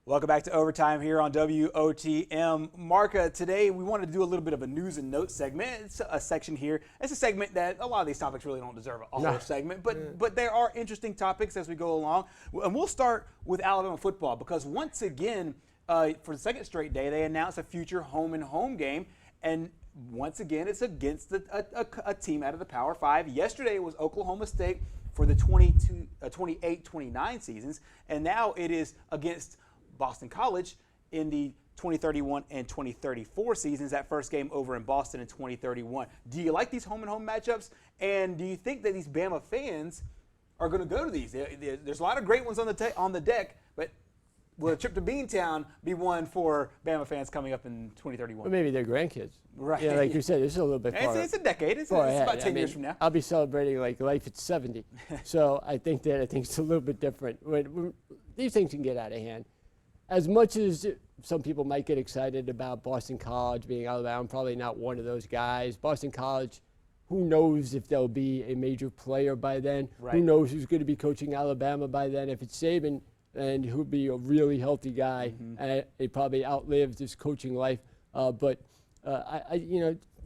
Welcome back to Overtime here on WOTM. Marka, today we wanted to do a little bit of a news and notes segment. It's a section here. It's a segment that a lot of these topics really don't deserve a whole segment, but there are interesting topics as we go along. And we'll start with Alabama football because once again, for the second straight day, they announced a future home-and-home game. And once again, it's against a team out of the Power 5. Yesterday it was Oklahoma State for the 28-29 seasons, and now it is against Boston College in the 2031 and 2034 seasons. That first game over in Boston in 2031. Do you like these home-and-home matchups? And do you think that these Bama fans are going to go to these? There's a lot of great ones on the deck, but will a trip to Beantown be one for Bama fans coming up in 2031? Well, maybe their grandkids. Right. Yeah, like you said, this is a little bit far. It's a decade. It's about 10 years from now. I'll be celebrating like life at 70. So I think it's a little bit different. These things can get out of hand. As much as some people might get excited about Boston College being Alabama, I'm probably not one of those guys. Boston College, who knows if they'll be a major player by then? Right. Who knows who's going to be coaching Alabama by then? If it's Saban, and who'll be a really healthy guy, and he probably outlived his coaching life. The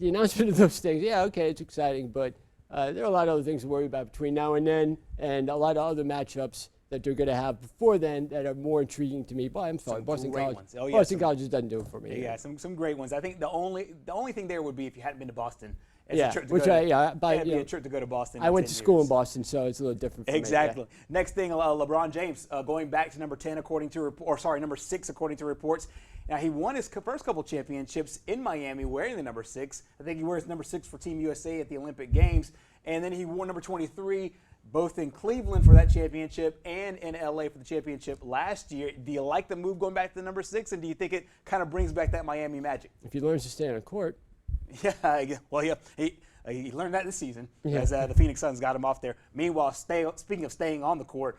announcement of those things, yeah, okay, it's exciting, but there are a lot of other things to worry about between now and then, and a lot of other matchups that they're going to have before then that are more intriguing to me. But I'm sorry, Boston College. Oh, yeah, Boston College just doesn't do it for me. Yeah, some great ones. I think the only thing there would be if you hadn't been to Boston. Yeah, a trip to go to Boston. I went to school in Boston, so it's a little different for me. Exactly. Yeah. Next thing, LeBron James going back to number 6 according to reports. Now he won his first couple championships in Miami wearing the number 6. I think he wears number 6 for Team USA at the Olympic Games, and then he wore number 23 both in Cleveland for that championship and in LA for the championship last year. Do you like the move going back to the number 6, and do you think it kind of brings back that Miami magic? If he learns to stay on a court. Yeah, well, yeah, he learned that this season as the Phoenix Suns got him off there. Meanwhile, speaking of staying on the court,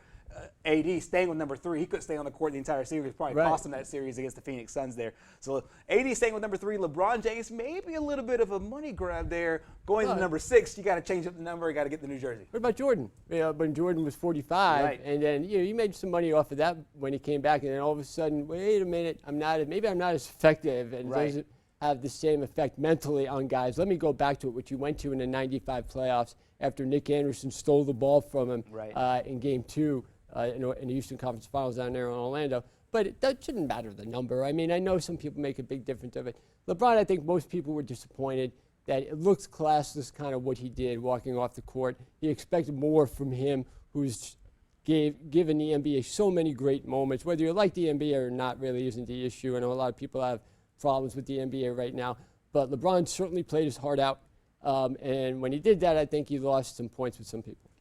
AD staying with number 3. He couldn't stay on the court the entire series. Probably cost him that series against the Phoenix Suns there. So AD staying with number 3. LeBron James, maybe a little bit of a money grab there. Going to number 6, you got to change up the number. You got to get the New Jersey. What about Jordan? When Jordan was 45, and then you made some money off of that when he came back, and then all of a sudden, wait a minute, maybe I'm not as effective, and doesn't have the same effect mentally on guys. Let me go back to it, which you went to in the 95 playoffs after Nick Anderson stole the ball from him in Game 2 in the Eastern Conference Finals down there in Orlando. But that shouldn't matter the number. I mean, I know some people make a big difference of it. LeBron, I think most people were disappointed that it looks classless kind of what he did walking off the court. He expected more from him, who's given the NBA so many great moments. Whether you like the NBA or not really isn't the issue. I know a lot of people have problems with the NBA right now, but LeBron certainly played his heart out, and when he did that, I think he lost some points with some people.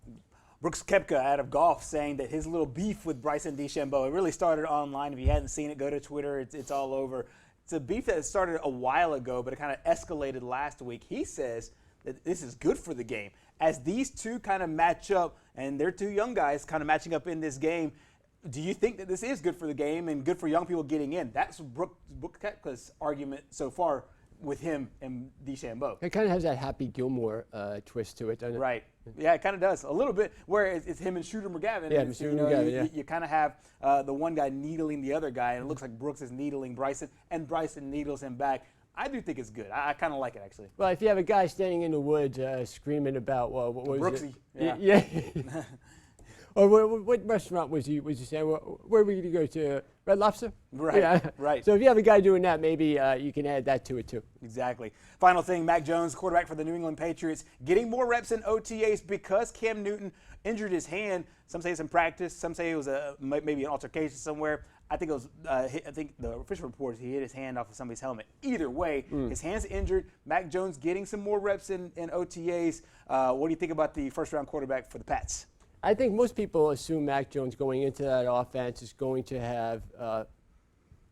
Brooks Koepka out of golf saying that his little beef with Bryson DeChambeau, it really started online. If you hadn't seen it, go to Twitter. It's all over. It's a beef that started a while ago, but it kind of escalated last week. He says that this is good for the game. As these two kind of match up, and they're two young guys kind of matching up in this game, do you think that this is good for the game and good for young people getting in? That's Brooks Koepka's argument so far with him and DeChambeau. It kind of has that Happy Gilmore twist to it, doesn't it? Right. Yeah, it kind of does. A little bit, where it's him and Shooter McGavin. Yeah, Shooter McGavin, you kind of have the one guy needling the other guy, and it looks like Brooks is needling Bryson, and Bryson needles him back. I do think it's good. I kind of like it, actually. Well, if you have a guy standing in the woods screaming about, well, what was Brooksy. it? Yeah. Or what restaurant was you saying? Where were we going to go to? Red Lobster? Right, yeah. Right. So if you have a guy doing that, maybe you can add that to it too. Exactly. Final thing, Mac Jones, quarterback for the New England Patriots, getting more reps in OTAs because Cam Newton injured his hand. Some say it's in practice. Some say it was maybe an altercation somewhere. I think it was. I think the official report is he hit his hand off of somebody's helmet. Either way, his hand's injured. Mac Jones getting some more reps in OTAs. What do you think about the first-round quarterback for the Pats? I think most people assume Mac Jones going into that offense is going to have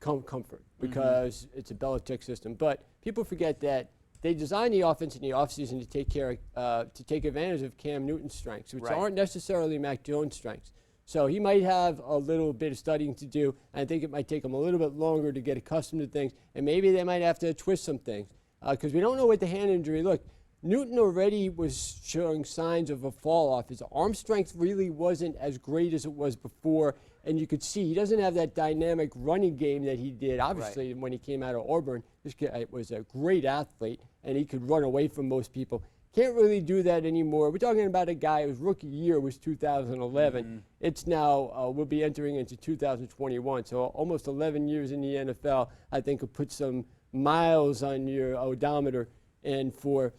comfort because it's a Belichick system. But people forget that they designed the offense in the offseason to take advantage of Cam Newton's strengths, which aren't necessarily Mac Jones' strengths. So he might have a little bit of studying to do, and I think it might take him a little bit longer to get accustomed to things, and maybe they might have to twist some things because we don't know what the hand injury looked. Newton already was showing signs of a fall off. His arm strength really wasn't as great as it was before, And you could see he doesn't have that dynamic running game that he did, obviously, when he came out of Auburn. This guy was a great athlete, and he could run away from most people. Can't really do that anymore. We're talking about a guy whose rookie year was 2011. It's now, we'll be entering into 2021, so almost 11 years in the NFL. I think will put some miles on your odometer. And for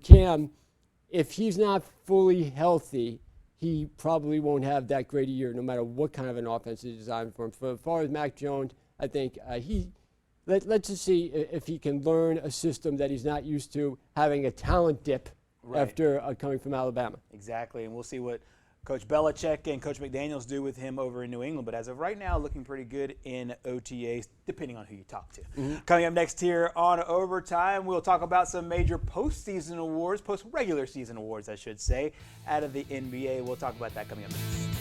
Cam, if he's not fully healthy, he probably won't have that great a year, no matter what kind of an offense is designed for him. For as far as Mac Jones, I think let's just see if he can learn a system that he's not used to, having a talent dip after coming from Alabama. Exactly, and we'll see what Coach Belichick and Coach McDaniels do with him over in New England. But as of right now, looking pretty good in OTAs, depending on who you talk to. Coming up next here on Overtime, we'll talk about some major postseason awards, post-regular season awards, I should say, out of the NBA. We'll talk about that coming up next.